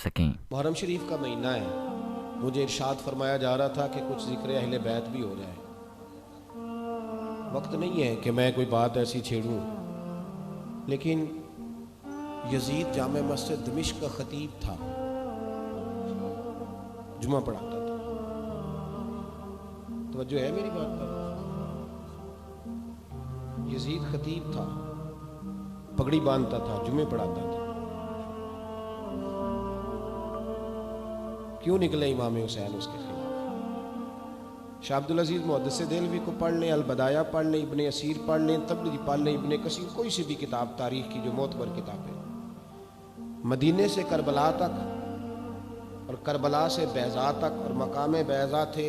सकें। मुहर्रम शरीफ का महीना है, मुझे इरशाद फरमाया जा रहा था कि कुछ ज़िक्र अहले बैत भी हो जाए। वक्त नहीं है कि मैं कोई बात ऐसी छेड़ूं, लेकिन यजीद जामे मस्जिद दमिश्क का खतीब था, जुमा पढ़ाता था। तवज्जो है मेरी बात पर? यजीद खतीब था, पगड़ी बांधता था, जुमे पढ़ाता था। क्यों निकले इमाम हुसैन उसके खिलाफ? शाह अब्दुल अजीज मुहद्दिस देहलवी को पढ़ लें, अलबदाया पढ़ लें, इब्ने असीर पढ़ लें, तबरी पढ़ लें, इब्ने कसीर, कोई सी भी किताब तारीख की जो मोतबर किताब है, मदीने से करबला तक और करबला से बैज़ा तक और मकाम बैज़ा थे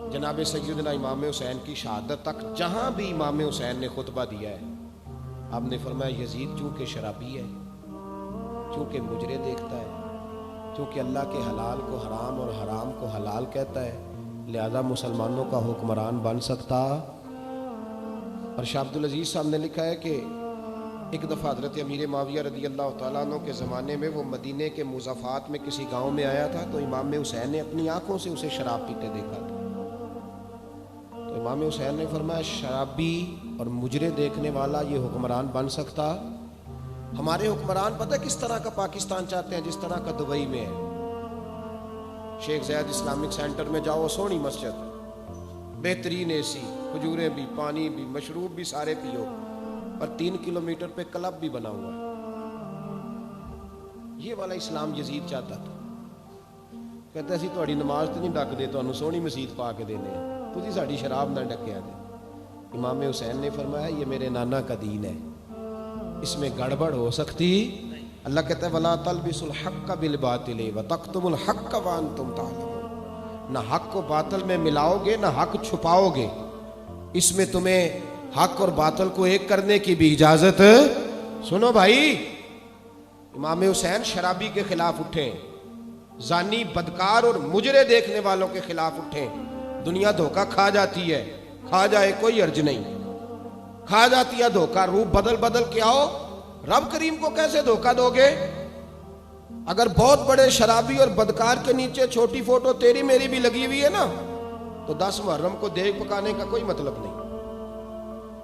जनाब सैयदना इमाम हुसैन की शहादत तक, जहाँ भी इमाम हुसैन ने खुतबा दिया है, आपने फरमाया यजीद चूँकि शराबी है, चूँकि मुजरे देखता है, क्योंकि अल्लाह के हलाल को हराम और हराम को हलाल कहता है, लिहाजा मुसलमानों का हुक्मरान बन सकता। और शाह अब्दुल अजीज साहब ने लिखा है कि एक दफ़ा हज़रत अमीर माविया रदी अल्लाह तआला अन्हु के ज़माने में वो मदीने के मुज़ाफ़ात में किसी गांव में आया था, तो इमाम हुसैन ने अपनी आंखों से उसे शराब पीते देखा था। तो इमाम हुसैन ने फरमाया, शराबी और मुजरे देखने वाला ये हुक्मरान बन सकता? हमारे हुक्मरान पता है किस तरह का पाकिस्तान चाहते हैं? जिस तरह का दुबई में है। शेख ज़ैद इस्लामिक सेंटर में जाओ, सोनी मस्जिद, बेहतरीन एसी, खजूरें भी, पानी भी, मशरूब भी सारे पियो, और 3 किलोमीटर पे क्लब भी बना हुआ है। ये वाला इस्लाम यजीद चाहता था। कहते असीं तुहाडी नमाज तो नहीं डकदे, तुहानूं सोहनी मसीत पा के देने, तुसीं साडी शराब ना डकिया दे। इमाम हुसैन ने फरमाया, ये मेरे नाना का दीन है, इसमें गड़बड़ हो सकती। अल्लाह कहता है, वला तलबिसुल हक्क बिल बातिल व तक्तुमुल हक्क व अंतुम तालमून। ना हक को बातिल में मिलाओगे, ना हक छुपाओगे। इसमें तुम्हें हक और बातिल को एक करने की भी इजाजत। सुनो भाई, इमाम हुसैन शराबी के खिलाफ उठे, जानी, बदकार और मुजरे देखने वालों के खिलाफ उठे। दुनिया धोखा खा जाती है, खा जाए कोई अर्ज नहीं, खा जाती है धोखा। रूप बदल बदल के आओ, रब करीम को कैसे धोखा दोगे? अगर बहुत बड़े शराबी और बदकार के नीचे छोटी फोटो तेरी मेरी भी लगी हुई है ना, तो 10 मुहर्रम को देख पकाने का कोई मतलब नहीं।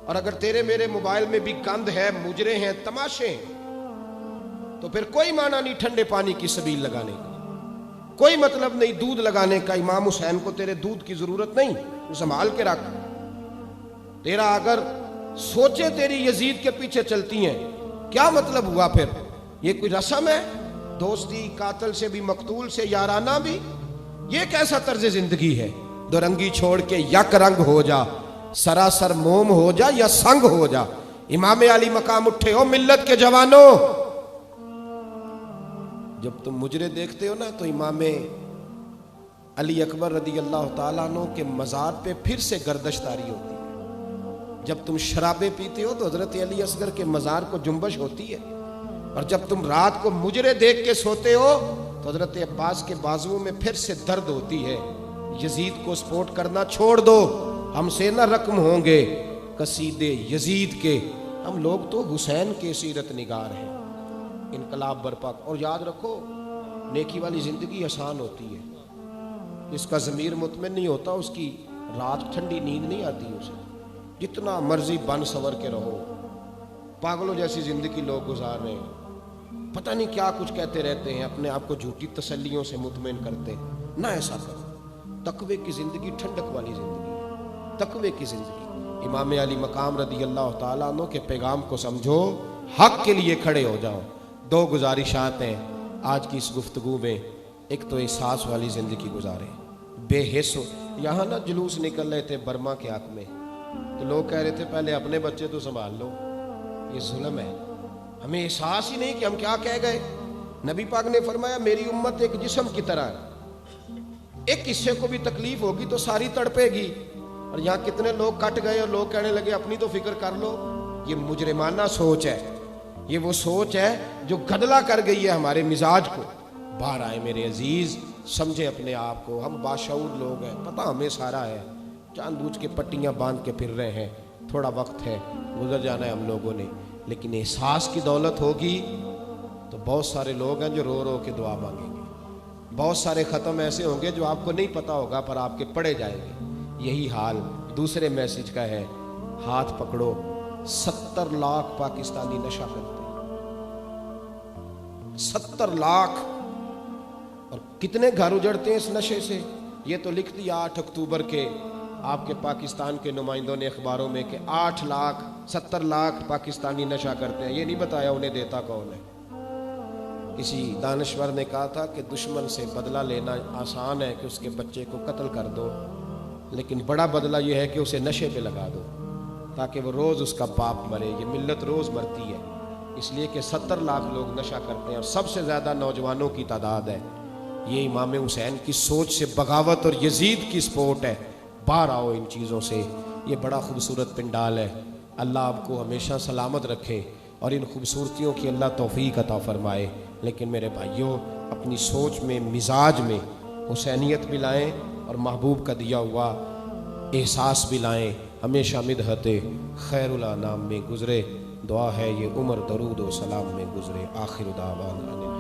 और अगर तेरे मेरे मोबाइल में भी गंद है, मुजरे हैं, तमाशे हैं, तो फिर कोई माना नहीं ठंडे पानी की सबील लगाने का, कोई मतलब नहीं दूध लगाने का। इमाम हुसैन को तेरे दूध की जरूरत नहीं, तू संभाल के रख। तेरा अगर सोचे तेरी यजीद के पीछे चलती हैं, क्या मतलब हुआ फिर? ये कोई रस्म है? दोस्ती कातल से भी, मकतूल से याराना भी? ये कैसा तर्ज जिंदगी है? दो रंगी छोड़ के यक रंग हो जा, सरासर मोम हो जा या संग हो जा। इमाम अली मकाम उठे हो मिल्लत के जवानों। जब तुम मुजरे देखते हो ना, तो इमाम अली अकबर रदी अल्लाह तआला अन्हु के मज़ार पे फिर से गर्दश तारी होती है। जब तुम शराबे पीते हो तो हजरत अली असगर के मज़ार को जुम्बश होती है। और जब तुम रात को मुजरे देख के सोते हो तो हजरत अब्बास के बाजुओं में फिर से दर्द होती है। यजीद को सपोर्ट करना छोड़ दो, हमसे न रकम होंगे कसीदे यजीद के। हम लोग तो हुसैन के सीरत निगार हैं। इनकलाब बरपा। और याद रखो, नेकी वाली जिंदगी आसान होती है। जिसका ज़मीर मुतमिन नहीं होता, उसकी रात ठंडी नींद नहीं आती उसे। जितना मर्जी बन सवर के रहो, पागलों जैसी जिंदगी लोग गुजार रहे हैं, पता नहीं क्या कुछ कहते रहते हैं, अपने आप को झूठी तसल्लियों से मुतमिन करते हैं। ना ऐसा करो। तकवे की जिंदगी ठंडक वाली जिंदगी है, तकवे की जिंदगी। इमाम अली मकाम रदी अल्लाह तआला अन्हु के पैगाम को समझो, हक के लिए खड़े हो जाओ। 2 गुजारिशात हैं आज की इस गुफ्तगू में। एक तो एहसास वाली जिंदगी गुजारे, बेहिस। यहाँ ना जुलूस निकल रहे थे बर्मा के हक में, तो लोग कह रहे थे पहले अपने बच्चे तो संभाल लो। ये जुल्म है। हमें एहसास ही नहीं कि हम क्या कह गए। नबी पाक ने फरमाया, मेरी उम्मत एक जिस्म की तरह है, एक हिस्से को भी तकलीफ होगी तो सारी तड़पेगी। और यहाँ कितने लोग कट गए और लोग कहने लगे अपनी तो फिक्र कर लो। ये मुजरिमाना सोच है, ये वो सोच है जो गदला कर गई है हमारे मिजाज को। बाहर आए मेरे अजीज, समझे अपने आप को। हम बाशऊर लोग हैं, पता हमें सारा है, जानबूझ के पट्टियां बांध के फिर रहे हैं। थोड़ा वक्त है, गुजर जाना है हम लोगों ने, लेकिन एहसास की दौलत होगी तो بہت سارے لوگ ہیں جو رو رو کے دعا مانگیں گے، بہت سارے ختم ایسے ہوں گے جو آپ کو نہیں پتا ہوگا پر آپ کے پڑھے جائیں گے۔ یہی حال دوسرے میسج کا ہے، ہاتھ پکڑو، 70 لاکھ پاکستانی نشہ کرتے ہیں، 70 لاکھ، اور کتنے گھر اجڑتے ہیں اس نشے سے۔ یہ تو لکھ دیا 8 اکتوبر کے آپ کے پاکستان کے نمائندوں نے اخباروں میں کہ 70 لاکھ پاکستانی نشہ کرتے ہیں، یہ نہیں بتایا انہیں دیتا کون ہے۔ کسی دانشور نے کہا تھا کہ دشمن سے بدلہ لینا آسان ہے کہ اس کے بچے کو قتل کر دو، لیکن بڑا بدلہ یہ ہے کہ اسے نشے پہ لگا دو تاکہ وہ روز اس کا باپ مرے۔ یہ ملت روز مرتی ہے اس لیے کہ 70 لاکھ لوگ نشہ کرتے ہیں اور سب سے زیادہ نوجوانوں کی تعداد ہے۔ یہ امام حسین کی سوچ سے بغاوت اور یزید کی سپورٹ ہے۔ باہر آؤ ان چیزوں سے۔ یہ بڑا خوبصورت پنڈال ہے، اللہ آپ کو ہمیشہ سلامت رکھے اور ان خوبصورتیوں کی اللہ توفیق عطا فرمائے۔ لیکن میرے بھائیوں، اپنی سوچ میں، مزاج میں حسینیت بھی لائیں اور محبوب کا دیا ہوا احساس بھی لائیں۔ ہمیشہ مدحت خیر الانام میں گزرے، دعا ہے یہ عمر درود و سلام میں گزرے۔ آخر دعوانا